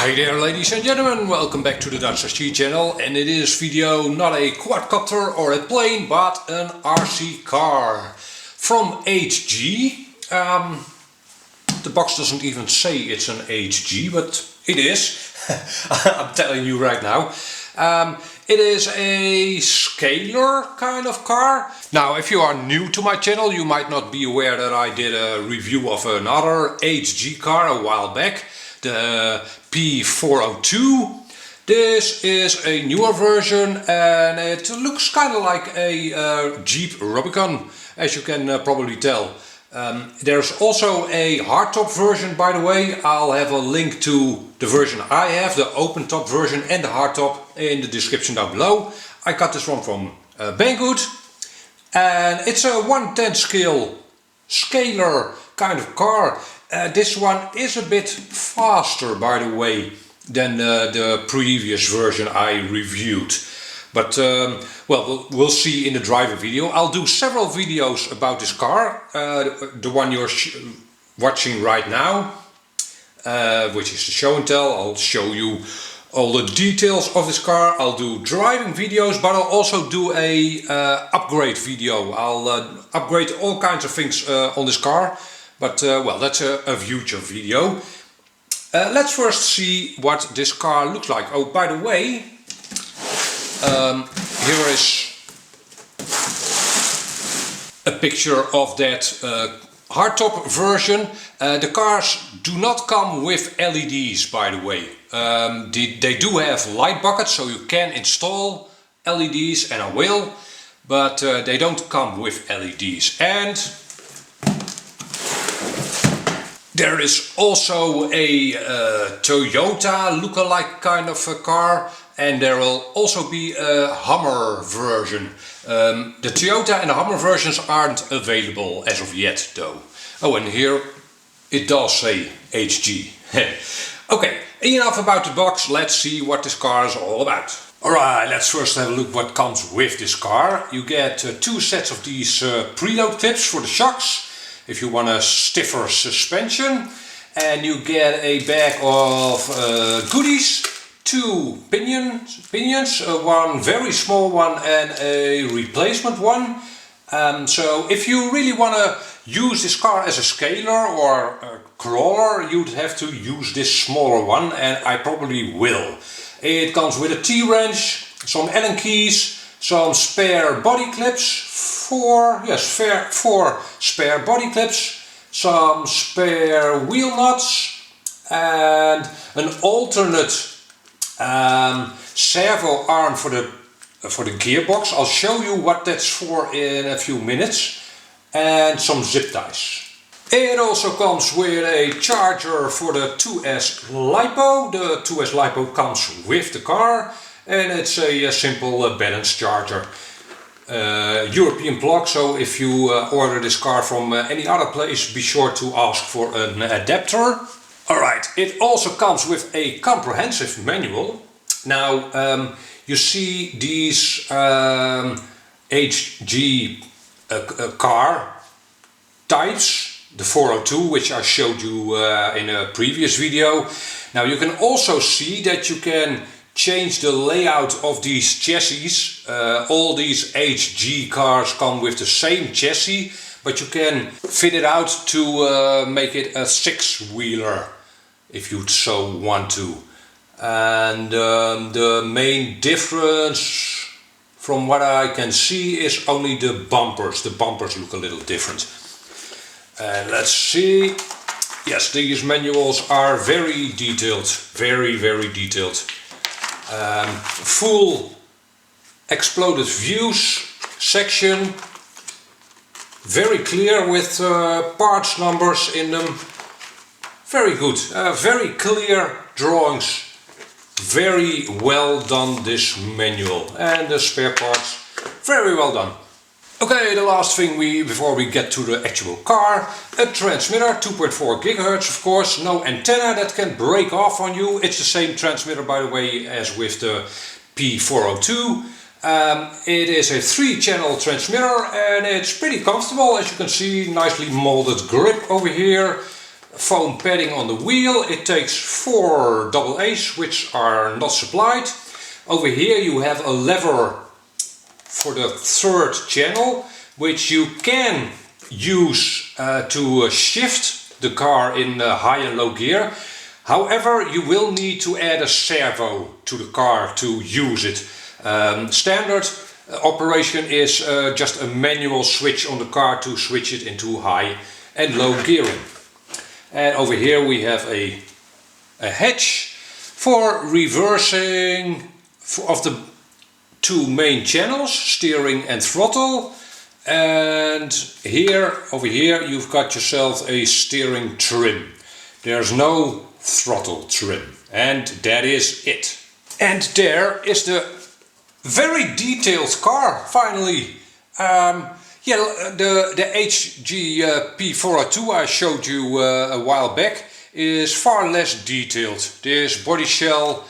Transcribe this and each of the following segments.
Hi there ladies and gentlemen, welcome back to the DutchRC channel, and it is video not a quadcopter or a plane but an RC car from HG. The box doesn't even say it's an HG, but it is. I'm telling you right now. It is a scalar kind of car. Now if you are new to my channel you might not be aware that I did a review of another HG car a while back. The P402. This is a newer version and it looks kind of like a Jeep Rubicon, as you can probably tell. There's also a hardtop version, by the way. I'll have a link to the version I have, the open top version and the hardtop, in the description down below. I got this one from Banggood and it's a 1/10 scale scalar kind of car. This one is a bit faster, by the way, than the previous version I reviewed. But well, we'll see in the driver video. I'll do several videos about this car. The one you're watching right now, which is the show and tell. I'll show you all the details of this car. I'll do driving videos, but I'll also do a upgrade video. I'll upgrade all kinds of things on this car. But well, that's a future video. Let's first see what this car looks like. Oh, by the way, here is a picture of that hardtop version. The cars do not come with LEDs, by the way. They do have light buckets, so you can install LEDs, and I will, but they don't come with LEDs. And there is also a Toyota lookalike kind of a car, and there will also be a Hummer version. The Toyota and the Hummer versions aren't available as of yet though. Oh, and here it does say HG. Okay, enough about the box, let's see what this car is all about. Alright, let's first have a look what comes with this car. You get two sets of these preload clips for the shocks, if you want a stiffer suspension, and you get a bag of goodies, two pinions, one very small one and a replacement one. So if you really want to use this car as a scalar or a crawler, you'd have to use this smaller one, and I probably will. It comes with a T-wrench, some Allen keys, some spare body clips, four spare body clips, some spare wheel nuts, and an alternate servo arm for the gearbox. I'll show you what that's for in a few minutes, and some zip ties. It also comes with a charger for the 2S LiPo. The 2S LiPo comes with the car, and it's a simple balance charger. European plug, so if you order this car from any other place, be sure to ask for an adapter. Alright, it also comes with a comprehensive manual. Now you see these HG car types, the 402, which I showed you in a previous video. Now you can also see that you can change the layout of these chassis. All these HG cars come with the same chassis, but you can fit it out to make it a six-wheeler if you so want to. And the main difference from what I can see is only the bumpers. The bumpers look a little different. And let's see. Yes, these manuals are very detailed, very detailed. Full exploded views section, very clear with parts numbers in them. Very good, very clear drawings. Very well done, this manual, and the spare parts, very well done. Okay, the last thing before we get to the actual car, a transmitter, 2.4 GHz of course, no antenna that can break off on you. It's the same transmitter, by the way, as with the P402. It is a 3-channel transmitter and it's pretty comfortable, as you can see, nicely molded grip over here. foam padding on the wheel. It takes 4 AA's, which are not supplied. Over here you have a lever for the 3rd channel, which you can use to shift the car in high and low gear. However, you will need to add a servo to the car to use it. Standard operation is just a manual switch on the car to switch it into high and low gearing. And over here we have a hatch for reversing of the 2 main channels, steering and throttle. And over here you've got yourself a steering trim. There's no throttle trim, and that is it. And there is the very detailed car finally. The HG P402 I showed you a while back is far less detailed. This body shell,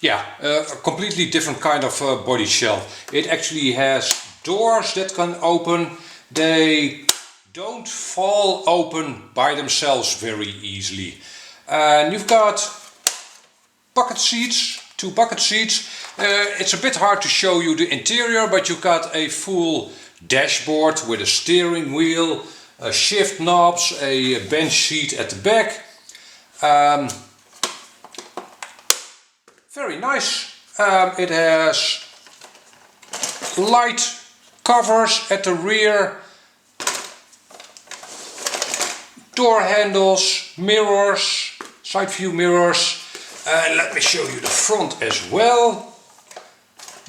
a completely different kind of body shell. It actually has doors that can open. They don't fall open by themselves very easily. And you've got bucket seats, 2 bucket seats. It's a bit hard to show you the interior, but you've got a full dashboard with a steering wheel, shift knobs, a bench seat at the back. Very nice. It has light covers at the rear, door handles, mirrors, side view mirrors. Let me show you the front as well.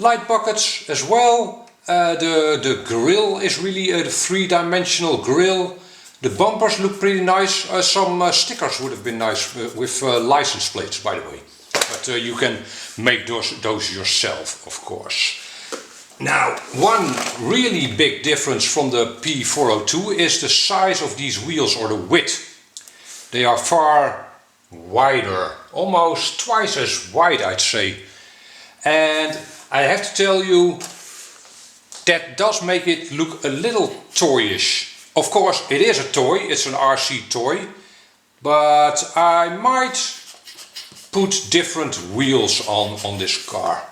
Light buckets as well. The grille is really a 3-dimensional grille. The bumpers look pretty nice. Some stickers would have been nice with license plates, by the way. But you can make those yourself, of course. Now, one really big difference from the P402 is the size of these wheels, or the width. They are far wider, almost twice as wide, I'd say. And I have to tell you, that does make it look a little toyish. Of course, it is a toy, it's an RC toy, but I might put different wheels on this car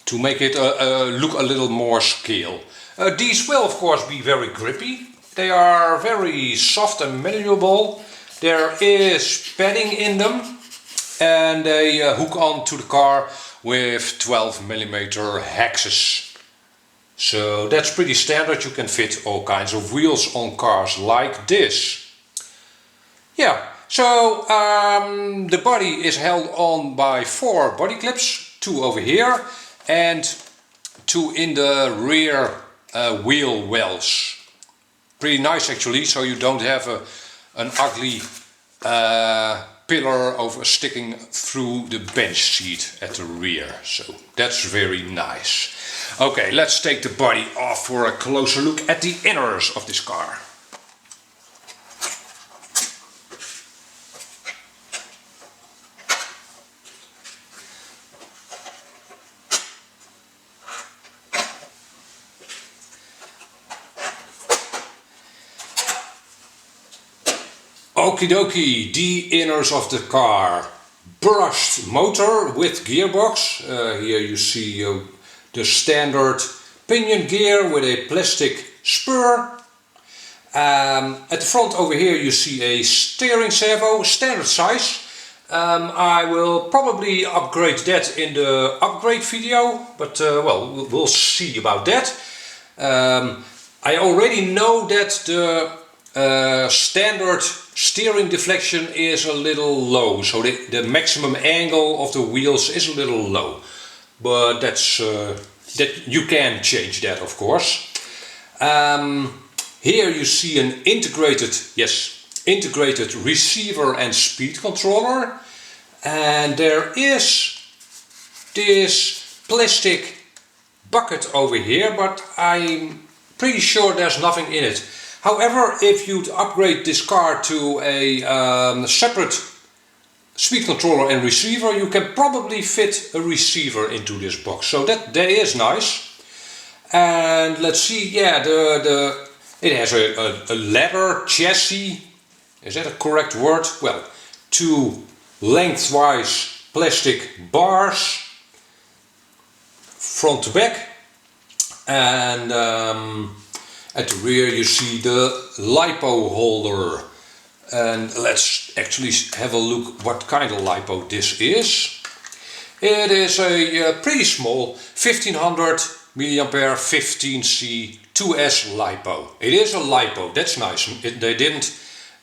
to make it look a little more scale. These will of course be very grippy. They are very soft and malleable. There is padding in them, and they hook on to the car with 12mm hexes. So that's pretty standard. You can fit all kinds of wheels on cars like this. Yeah, so the body is held on by 4 body clips, 2 over here and 2 in the rear wheel wells. Pretty nice actually, so you don't have an ugly pillar sticking through the bench seat at the rear. So that's very nice. Okay, let's take the body off for a closer look at the inners of this car. Okie dokie, the inners of the car. Brushed motor with gearbox. Here you see the standard pinion gear with a plastic spur. At the front over here you see a steering servo, standard size. I will probably upgrade that in the upgrade video, but well, we'll see about that. I already know that the standard steering deflection is a little low, so the maximum angle of the wheels is a little low. But that's that you can change that, of course. Here you see an integrated receiver and speed controller, and there is this plastic bucket over here, but I'm pretty sure there's nothing in it. However, if you'd upgrade this car to a separate speed controller and receiver, you can probably fit a receiver into this box. So that is nice. And let's see, yeah, it has a leather chassis is that a correct word? Well, 2 lengthwise plastic bars, front to back, and at the rear you see the LiPo holder. And let's actually have a look what kind of LiPo this is. It is a pretty small 1500 mAh 15C 2S LiPo. It is a LiPo, that's nice. They didn't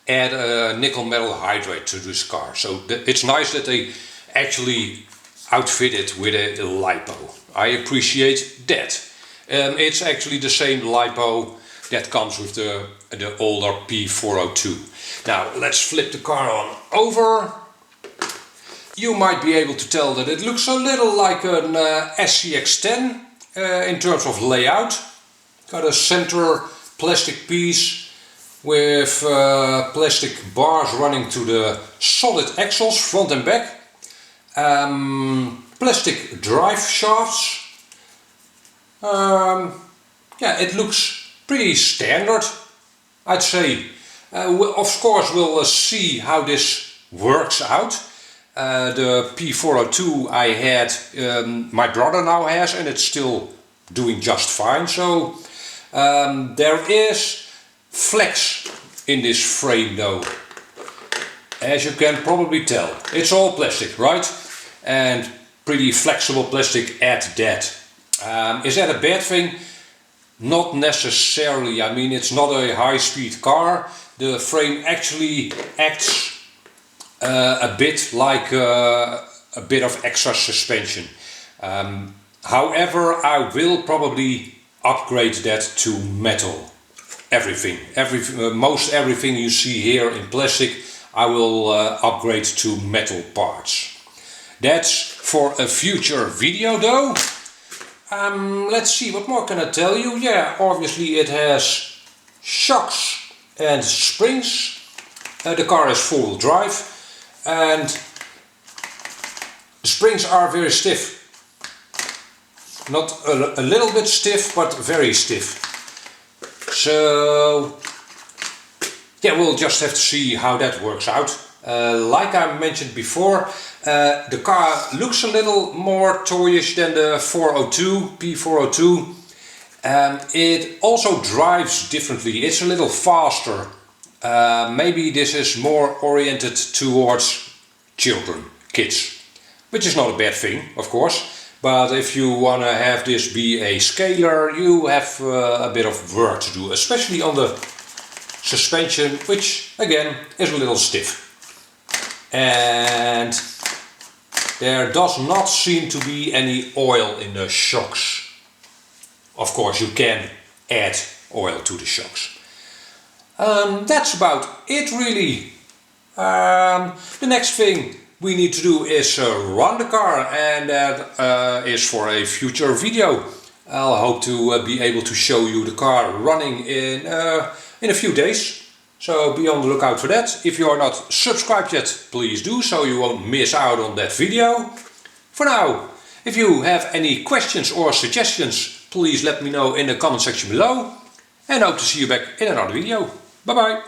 add a nickel metal hydrate to this car, so it's nice that they actually outfit it with a LiPo. I appreciate that. It's actually the same LiPo that comes with the older P402. Now let's flip the car on over. You might be able to tell that it looks a little like an SCX-10 in terms of layout. Got a center plastic piece with plastic bars running to the solid axles, front and back. Plastic drive shafts. Yeah, it looks pretty standard, I'd say. Of course we'll see how this works out. The P402 I had, my brother now has, and it's still doing just fine. So there is flex in this frame though, as you can probably tell. It's all plastic, right? And pretty flexible plastic at that. Is that a bad thing? Not necessarily. I mean, it's not a high-speed car. The frame actually acts a bit like a bit of extra suspension. However, I will probably upgrade that to metal. Everything. Most everything you see here in plastic, I will upgrade to metal parts. That's for a future video though. Let's see, what more can I tell you? Yeah, obviously it has shocks and springs. The car is four-wheel drive and the springs are very stiff. Not a little bit stiff, but very stiff. So yeah, we'll just have to see how that works out. Like I mentioned before, the car looks a little more toyish than the P402. It also drives differently. It's a little faster. Maybe this is more oriented towards children, kids, which is not a bad thing, of course. But if you want to have this be a scaler, you have a bit of work to do, especially on the suspension, which again is a little stiff. And there does not seem to be any oil in the shocks. Of course you can add oil to the shocks. That's about it really. The next thing we need to do is run the car, and that is for a future video. I'll hope to be able to show you the car running in a few days. So be on the lookout for that. If you are not subscribed yet, please do, so you won't miss out on that video. For now, if you have any questions or suggestions, please let me know in the comment section below. And hope to see you back in another video. Bye bye!